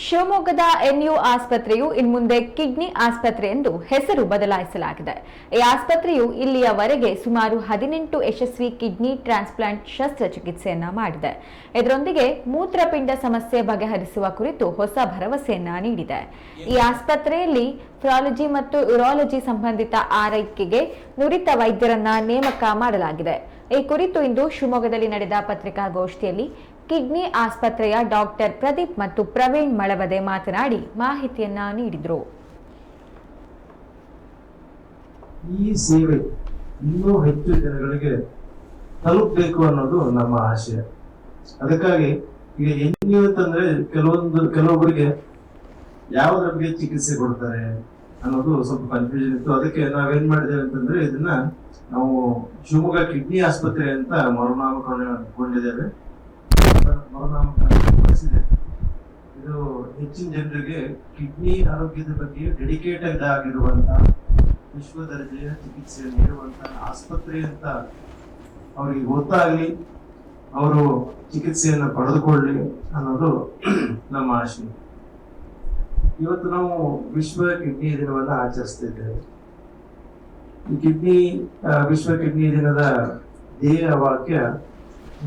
ಶಿವಮೊಗ್ಗದ ಎನ್ಯು ಆಸ್ಪತ್ರೆಯು ಇನ್ಮುಂದೆ ಕಿಡ್ನಿ ಆಸ್ಪತ್ರೆ ಎಂದು ಹೆಸರು ಬದಲಾಯಿಸಲಾಗಿದೆ. ಈ ಆಸ್ಪತ್ರೆಯು ಇಲ್ಲಿಯವರೆಗೆ ಸುಮಾರು 18 ಯಶಸ್ವಿ ಕಿಡ್ನಿ ಟ್ರಾನ್ಸ್ಪ್ಲಾಂಟ್ ಶಸ್ತ್ರಚಿಕಿತ್ಸೆಯನ್ನ ಮಾಡಿದೆ. ಇದರೊಂದಿಗೆ ಮೂತ್ರಪಿಂಡ ಸಮಸ್ಯೆ ಬಗೆಹರಿಸುವ ಕುರಿತು ಹೊಸ ಭರವಸೆಯನ್ನ ನೀಡಿದೆ. ಈ ಆಸ್ಪತ್ರೆಯಲ್ಲಿ ಫ್ರಾಲಜಿ ಮತ್ತು ಯೂರಾಲಜಿ ಸಂಬಂಧಿತ ಆರೈಕೆಗೆ ನುರಿತ ವೈದ್ಯರನ್ನ ನೇಮಕ ಮಾಡಲಾಗಿದೆ. ಈ ಕುರಿತು ಇಂದು ಶಿವಮೊಗ್ಗದಲ್ಲಿ ನಡೆದ ಪತ್ರಿಕಾಗೋಷ್ಠಿಯಲ್ಲಿ ಕಿಡ್ನಿ ಆಸ್ಪತ್ರೆಯ ಡಾಕ್ಟರ್ ಪ್ರದೀಪ್ ಮತ್ತು ಪ್ರವೀಣ್ ಮಳವದೆ ಮಾತನಾಡಿ ಮಾಹಿತಿಯನ್ನ ನೀಡಿದರು. ಈ ಸೇವೆ ಇನ್ನೂ ಹೆಚ್ಚು ಜನಗಳಿಗೆ ತಲುಪಬೇಕು ಅನ್ನೋದು ನಮ್ಮ ಆಶಯ. ಅದಕ್ಕಾಗಿ ಈಗ ಎನ್ಯು ಅಂತಂದ್ರೆ ಕೆಲವೊಬ್ಬರಿಗೆ ಯಾವುದ್ರ ಬಗ್ಗೆ ಚಿಕಿತ್ಸೆ ಕೊಡ್ತಾರೆ ಅನ್ನೋದು ಸ್ವಲ್ಪ ಕನ್ಫ್ಯೂಷನ್ ಇತ್ತು. ಅದಕ್ಕೆ ನಾವೇನ್ ಮಾಡಿದ್ದೇವೆ ಅಂತಂದ್ರೆ ಇದನ್ನ ನಾವು ಶಿವಮೊಗ್ಗ ಕಿಡ್ನಿ ಆಸ್ಪತ್ರೆ ಅಂತ ಮರುನಾಮಕರಣಗೊಂಡಿದ್ದೇವೆ. ಇದು ಹೆಚ್ಚಿನ ಜನರಿಗೆ ಕಿಡ್ನಿ ಆರೋಗ್ಯದ ಬಗ್ಗೆ ಡೆಡಿಕೇಟೆಡ್ ಆಗಿರುವಂತಹ ವಿಶ್ವ ದರ್ಜೆಯ ಚಿಕಿತ್ಸೆ ನೀಡುವಂತಹ ಆಸ್ಪತ್ರೆ ಅಂತ ಅವರಿಗೆ ಗೊತ್ತಾಗ್ಲಿ, ಅವರು ಚಿಕಿತ್ಸೆಯನ್ನು ಪಡೆದುಕೊಳ್ಳಿ ಅನ್ನೋದು ನಮ್ಮ ಆಶೆ. ಇವತ್ತು ನಾವು ವಿಶ್ವ ಕಿಡ್ನಿ ದಿನವನ್ನ ಆಚರಿಸ್ತಿದ್ದೇವೆ. ಈ ವಿಶ್ವ ಕಿಡ್ನಿ ದಿನದ ಧ್ಯೇಯ ವಾಕ್ಯ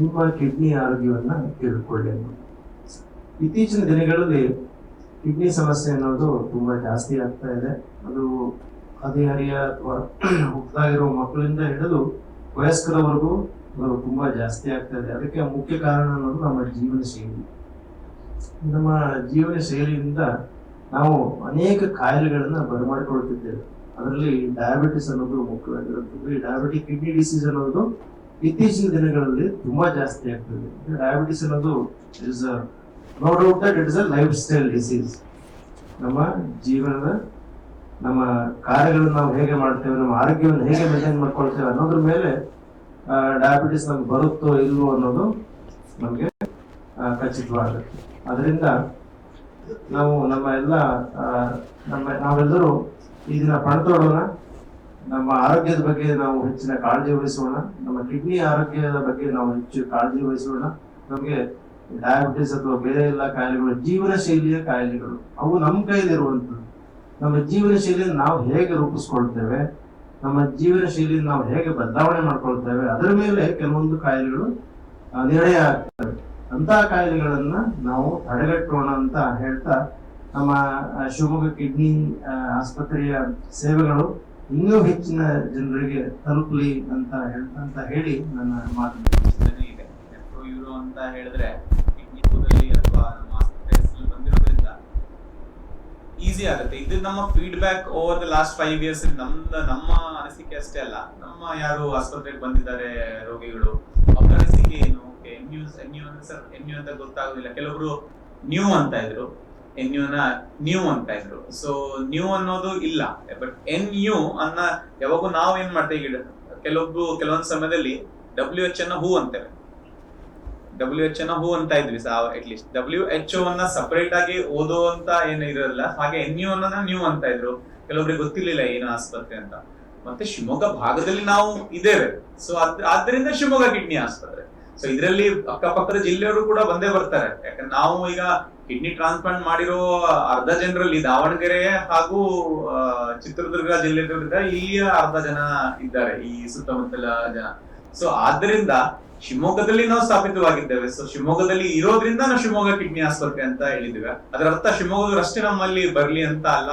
ನಿಮ್ಮ ಕಿಡ್ನಿ ಆರೋಗ್ಯವನ್ನ ತಿಳ್ಕೊಳ್ಳಿ. ಇತ್ತೀಚಿನ ದಿನಗಳಲ್ಲಿ ಕಿಡ್ನಿ ಸಮಸ್ಯೆ ಅನ್ನೋದು ತುಂಬಾ ಜಾಸ್ತಿ ಆಗ್ತಾ ಇದೆ. ಅದು ಹದಿಹರಿಯ ಅಥವಾ ಹುಟ್ಟುತ್ತಾ ಇರೋ ಮಕ್ಕಳಿಂದ ಹಿಡಿದು ವಯಸ್ಕರವರೆಗೂ ಅದು ತುಂಬಾ ಜಾಸ್ತಿ ಆಗ್ತಾ ಇದೆ. ಅದಕ್ಕೆ ಮುಖ್ಯ ಕಾರಣ ಅನ್ನೋದು ನಮ್ಮ ಜೀವನ ಶೈಲಿ. ನಮ್ಮ ಜೀವನ ಶೈಲಿಯಿಂದ ನಾವು ಅನೇಕ ಕಾಯಿಲೆಗಳನ್ನ ಬರಮಾಡಿಕೊಳ್ತಿದ್ದೇವೆ. ಅದರಲ್ಲಿ ಡಯಾಬಿಟಿಸ್ ಅನ್ನೋದು ಮುಖ್ಯವಾಗಿರುತ್ತದೆ. ಈ ಡಯಾಬಿಟಿಕ್ ಕಿಡ್ನಿ ಡಿಸೀಸ್ ಅನ್ನೋದು ಇತ್ತೀಚಿನ ದಿನಗಳಲ್ಲಿ ತುಂಬಾ ಜಾಸ್ತಿ ಆಗ್ತದೆ. ಡಯಾಬಿಟಿಸ್ ಅನ್ನೋದು is no doubt that it is a life style disease. ನಮ್ಮ ಜೀವನದ ನಮ್ಮ ಕಾರ್ಯಗಳನ್ನು ನಾವು ಹೇಗೆ ಮಾಡ್ತೇವೆ, ನಮ್ಮ ಆರೋಗ್ಯವನ್ನು ಹೇಗೆ ಮೇಂಟೈನ್ ಮಾಡ್ಕೊಳ್ತೇವೆ ಅನ್ನೋದ್ರ ಮೇಲೆ ಡಯಾಬಿಟಿಸ್ ನಮ್ಗೆ ಬರುತ್ತೋ ಇಲ್ವೋ ಅನ್ನೋದು ನಮಗೆ ಖಚಿತವಾಗುತ್ತೆ. ಅದರಿಂದ ನಾವು ನಾವೆಲ್ಲರೂ ಈ ದಿನ ಪಣತೊಡೋಣ. ನಮ್ಮ ಆರೋಗ್ಯದ ಬಗ್ಗೆ ನಾವು ಹೆಚ್ಚಿನ ಕಾಳಜಿ ವಹಿಸೋಣ. ನಮ್ಮ ಕಿಡ್ನಿ ಆರೋಗ್ಯದ ಬಗ್ಗೆ ನಾವು ಹೆಚ್ಚು ಕಾಳಜಿ ವಹಿಸೋಣ. ನಮಗೆ ಡಯಾಬಿಟಿಸ್ ಅಥವಾ ಬೇರೆ ಎಲ್ಲ ಕಾಯಿಲೆಗಳು ಜೀವನ ಶೈಲಿಯ ಕಾಯಿಲೆಗಳು, ಅವು ನಮ್ಮ ಕೈಲಿರುವಂಥದ್ದು. ನಮ್ಮ ಜೀವನ ಶೈಲಿಯನ್ನು ನಾವು ಹೇಗೆ ರೂಪಿಸ್ಕೊಳ್ತೇವೆ, ನಮ್ಮ ಜೀವನ ಶೈಲಿಯನ್ನು ನಾವು ಹೇಗೆ ಬದಲಾವಣೆ ಮಾಡ್ಕೊಳ್ತೇವೆ, ಅದರ ಮೇಲೆ ಕೆಲವೊಂದು ಕಾಯಿಲೆಗಳು ನಿರ್ಣಯ ಆಗ್ತವೆ. ಅಂತಹ ಕಾಯಿಲೆಗಳನ್ನ ನಾವು ತಡೆಗಟ್ಟೋಣ ಅಂತ ಹೇಳ್ತಾ, ನಮ್ಮ ಶಿವಮೊಗ್ಗ ಕಿಡ್ನಿ ಆಸ್ಪತ್ರೆಯ ಸೇವೆಗಳು ಇನ್ನೂ ಹೆಚ್ಚಿನ ಜನರಿಗೆ ತಲುಪಲಿ ಅಂತ ಹೇಳಿ ನನ್ನ ಮಾತನ್ನು ಇದೆ. ಇವರು ಅಂತ ಹೇಳಿದ್ರೆ ಕಿಡ್ನಿ ಅಥವಾ ನಮ್ಮ ಆಸ್ಪತ್ರೆ ಬಂದಿರೋದ್ರಿಂದ ಈಸಿ ಆಗುತ್ತೆ. ಇದು ನಮ್ಮ feedback over the last 5 years. ನಮ್ಮ ಅನಿಸಿಕೆ ಅಷ್ಟೇ ಅಲ್ಲ, ನಮ್ಮ ಯಾರು ಆಸ್ಪತ್ರೆಗೆ ಬಂದಿದ್ದಾರೆ ರೋಗಿಗಳು, ಅವ್ರ ಅನಿಸಿಕೆ ಏನು, ಎನ್ಯು ಅಂತ ಗೊತ್ತಾಗುದಿಲ್ಲ. ಕೆಲವರು ನ್ಯೂ ಅಂತ ಇದ್ರು, ನ್ಯೂ ಅಂತ ಇದ್ರು. ಸೊ ನ್ಯೂ ಅನ್ನೋದು ಇಲ್ಲ, ಬಟ್ ಎನ್ಯು ಅನ್ನ ಯಾವಾಗೂ ನಾವು ಏನ್ ಮಾಡ್ತೇವೆ, ಕೆಲವೊಂದು ಸಮಯದಲ್ಲಿ WHO ಅನ್ನ ಹೂ ಅಂತೇವೆ. WHO ಅನ್ನ ಹೂ ಅಂತ ಇದ್ವಿ ಅಟ್ಲೀಸ್ಟ್. WHO ಅನ್ನ ಸಪರೇಟ್ ಆಗಿ ಓದೋ ಅಂತ ಏನು ಇರೋಲ್ಲ. ಹಾಗೆ ಎನ್ಯು ಅನ್ನೋದನ್ನ ನ್ಯೂ ಅಂತ ಇದ್ರು. ಕೆಲವೊಬ್ರಿಗೆ ಗೊತ್ತಿರ್ಲಿಲ್ಲ ಏನು ಆಸ್ಪತ್ರೆ ಅಂತ. ಮತ್ತೆ ಶಿವಮೊಗ್ಗ ಭಾಗದಲ್ಲಿ ನಾವು ಇದ್ದೇವೆ. ಸೊ ಆದ್ರಿಂದ ಶಿವಮೊಗ್ಗ ಕಿಡ್ನಿ ಆಸ್ಪತ್ರೆ. ಸೊ ಇದರಲ್ಲಿ ಅಕ್ಕಪಕ್ಕದ ಜಿಲ್ಲೆಯವರು ಕೂಡ ಬಂದೇ ಬರ್ತಾರೆ. ಯಾಕಂದ್ರೆ ನಾವು ಈಗ ಕಿಡ್ನಿ ಟ್ರಾನ್ಸ್ಪ್ಲಾಂಟ್ ಮಾಡಿರೋ ಅರ್ಧ ಜನರಲ್ಲಿ ದಾವಣಗೆರೆ ಹಾಗೂ ಚಿತ್ರದುರ್ಗ ಜಿಲ್ಲೆಯಿಂದ ಇಲ್ಲಿಯ ಅರ್ಧ ಜನ ಇದ್ದಾರೆ, ಈ ಸುತ್ತಮುತ್ತಲ ಜನ. ಸೊ ಆದ್ರಿಂದ ಶಿವಮೊಗ್ಗದಲ್ಲಿ ನಾವು ಸ್ಥಾಪಿತವಾಗಿದ್ದೇವೆ. ಸೊ ಶಿವಮೊಗ್ಗದಲ್ಲಿ ಇರೋದ್ರಿಂದ ನಾವು ಶಿವಮೊಗ್ಗ ಕಿಡ್ನಿ ಆಸ್ಪತ್ರೆ ಅಂತ ಹೇಳಿದ್ದೇವೆ. ಅದರ ಅರ್ಥ ಶಿವಮೊಗ್ಗದವರಷ್ಟೇ ನಮ್ಮಲ್ಲಿ ಬರ್ಲಿ ಅಂತ ಅಲ್ಲ.